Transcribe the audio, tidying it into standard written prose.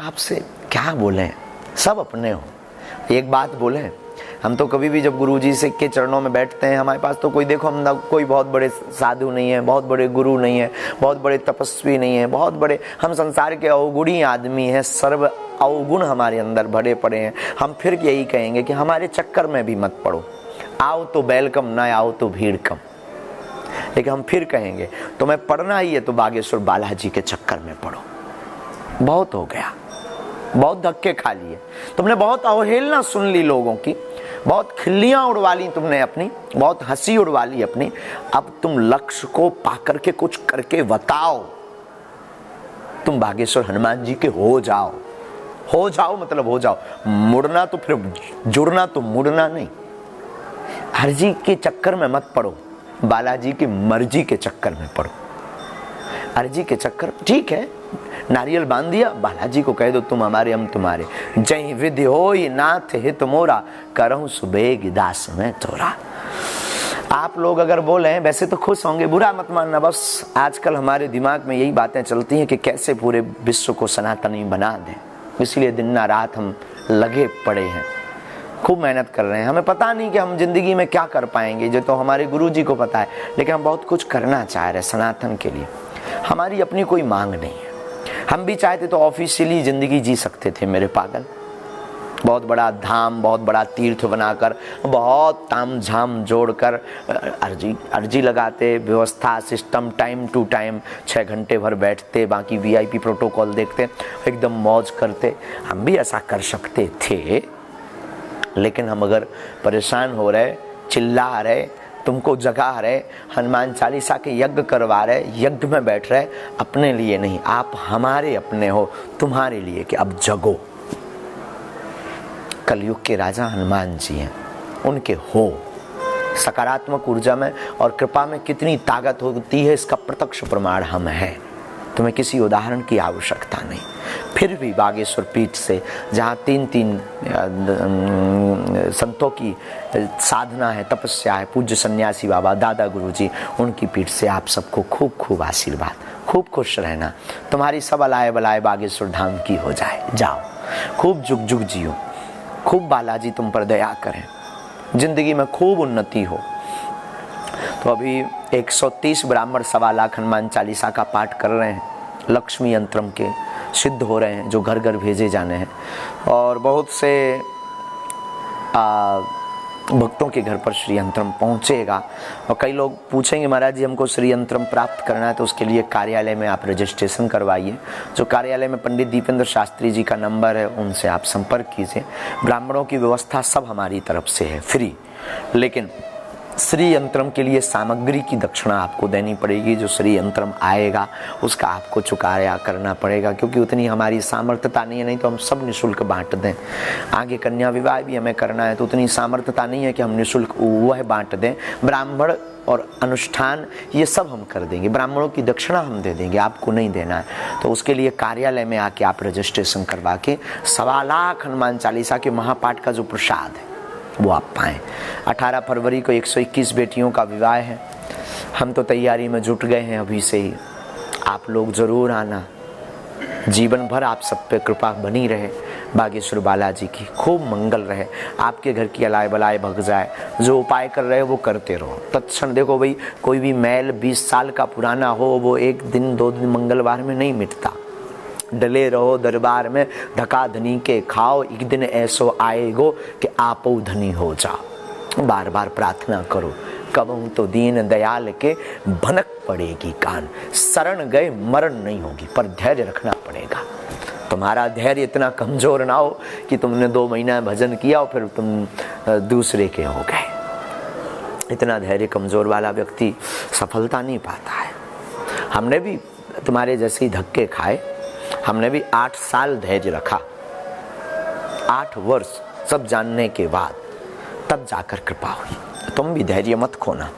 आपसे क्या बोलें, सब अपने हो। एक बात बोलें, हम तो कभी भी जब गुरुजी से के चरणों में बैठते हैं, हमारे पास तो कोई, देखो हम ना कोई बहुत बड़े साधु नहीं है, बहुत बड़े गुरु नहीं है, बहुत बड़े तपस्वी नहीं है, बहुत बड़े, हम संसार के अवगुणी आदमी हैं, सर्व अवगुण हमारे अंदर भरे पड़े हैं। हम फिर यही कहेंगे कि हमारे चक्कर में भी मत पड़ो, आओ तो बैल कम, ना आओ तो भीड़ कम। लेकिन हम फिर कहेंगे तुम्हें पढ़ना ही है तो बागेश्वर बालाजी के चक्कर में पढ़ो। बहुत हो गया, बहुत धक्के खा लिए तुमने, बहुत अवहेलना सुन ली लोगों की, बहुत खिल्लियां उड़वा ली तुमने अपनी, बहुत हंसी उड़वा ली अपनी। अब तुम लक्ष्य को पाकर के कुछ करके बताओ। तुम बागेश्वर हनुमान जी के हो जाओ। हो जाओ मतलब हो जाओ, मुड़ना तो फिर जुड़ना तो मुड़ना नहीं। हरजी के चक्कर में मत पड़ो, बालाजी की मर्जी के चक्कर में पड़ो। अर्जी के चक्कर, ठीक है, नारियल बांध दिया, बालाजी को कह दो तुम हमारे हम तुम्हारे। जय विधि होई नाथ हित मोरा, करहूं सुबेग दास में तोरा। आप लोग अगर बोले, वैसे तो खुश होंगे, बुरा मत मानना। बस आजकल हमारे दिमाग में यही बातें चलती हैं कि कैसे पूरे विश्व को सनातनी बना दें, इसलिए दिन रात हम लगे पड़े हैं, खूब मेहनत कर रहे हैं। हमें पता नहीं कि हम जिंदगी में क्या कर पाएंगे, जो तो हमारे गुरुजी को पता है, लेकिन हम बहुत कुछ करना चाह रहे हैं सनातन के लिए। हमारी अपनी कोई मांग नहीं है, हम भी चाहते तो ऑफिशियली जिंदगी जी सकते थे मेरे पागल। बहुत बड़ा धाम, बहुत बड़ा तीर्थ बनाकर, बहुत ताम झाम जोड़कर अर्जी लगाते, व्यवस्था सिस्टम टाइम टू टाइम 6 घंटे भर बैठते, बाकी वीआईपी प्रोटोकॉल देखते, एकदम मौज करते। हम भी ऐसा कर सकते थे, लेकिन हम अगर परेशान हो रहे, चिल्ला रहे, तुमको जगा रहे, हनुमान चालीसा के यज्ञ करवा रहे, यज्ञ में बैठ रहे, अपने लिए नहीं, आप हमारे अपने हो, तुम्हारे लिए कि अब जगो। कलयुग के राजा हनुमान जी हैं, उनके हो। सकारात्मक ऊर्जा में और कृपा में कितनी ताकत होती है, इसका प्रत्यक्ष प्रमाण हम हैं। तुम्हें किसी उदाहरण की आवश्यकता नहीं। फिर भी बागेश्वर पीठ से, जहाँ 3 संतों की साधना है, तपस्या है, पूज्य सन्यासी बाबा, दादा गुरुजी, उनकी पीठ से आप सबको खूब खूब आशीर्वाद, खूब खुश रहना। तुम्हारी सब अलाए बलाए बागेश्वर धाम की हो जाए। जाओ, खूब जुग जुग जियो, खूब बालाजी तुम पर दया करें, जिंदगी में खूब उन्नति हो। तो अभी 130 ब्राह्मण 1.25 लाख हनुमान चालीसा का पाठ कर रहे हैं, लक्ष्मी यंत्रम के सिद्ध हो रहे हैं, जो घर घर भेजे जाने हैं। और बहुत से भक्तों के घर पर श्री यंत्रम पहुंचेगा। और कई लोग पूछेंगे, महाराज जी हमको श्री यंत्रम प्राप्त करना है, तो उसके लिए कार्यालय में आप रजिस्ट्रेशन करवाइए। जो कार्यालय में पंडित दीपेंद्र शास्त्री जी का नंबर है, उनसे आप संपर्क कीजिए। ब्राह्मणों की व्यवस्था सब हमारी तरफ से है, फ्री। लेकिन श्री यंत्रम के लिए सामग्री की दक्षिणा आपको देनी पड़ेगी। जो श्री यंत्रम आएगा उसका आपको चुकाया करना पड़ेगा, क्योंकि उतनी हमारी सामर्थ्यता नहीं है। नहीं तो हम सब निःशुल्क बांट दें। आगे कन्या विवाह भी हमें करना है, तो उतनी सामर्थ्यता नहीं है कि हम निःशुल्क वह बांट दें। ब्राह्मण और अनुष्ठान ये सब हम कर देंगे, ब्राह्मणों की दक्षिणा हम दे देंगे, आपको नहीं देना है। तो उसके लिए कार्यालय में आके आप रजिस्ट्रेशन करवा के 1.25 लाख हनुमान चालीसा के महापाठ का जो प्रसाद है वो आप पाएँ। 18 फरवरी को 121 बेटियों का विवाह है। हम तो तैयारी में जुट गए हैं अभी से ही। आप लोग जरूर आना। जीवन भर आप सब पे कृपा बनी रहे, बागेश्वर बालाजी की खूब मंगल रहे, आपके घर की अलाए बलाए भग जाए। जो उपाय कर रहे हो वो करते रहो तत्क्षण। देखो भाई, कोई भी मैल 20 साल का पुराना हो, वो 1 दिन 2 दिन मंगलवार में नहीं मिटता। डले रहो दरबार में, धका धनी के खाओ, एक दिन ऐसो आएगो कि आपो धनी हो जाओ। बार बार प्रार्थना करो, कबहू तो दीन दयाल के भनक पड़ेगी कान। शरण गए मरण नहीं होगी, पर धैर्य रखना पड़ेगा। तुम्हारा धैर्य इतना कमजोर ना हो कि तुमने 2 महीना भजन किया और फिर तुम दूसरे के हो गए। इतना धैर्य कमजोर वाला व्यक्ति सफलता नहीं पाता है। हमने भी तुम्हारे जैसे ही धक्के खाए, हमने भी 8 साल धैर्य रखा। 8 वर्ष सब जानने के बाद तब जाकर कृपा हुई। तुम भी धैर्य मत खोना।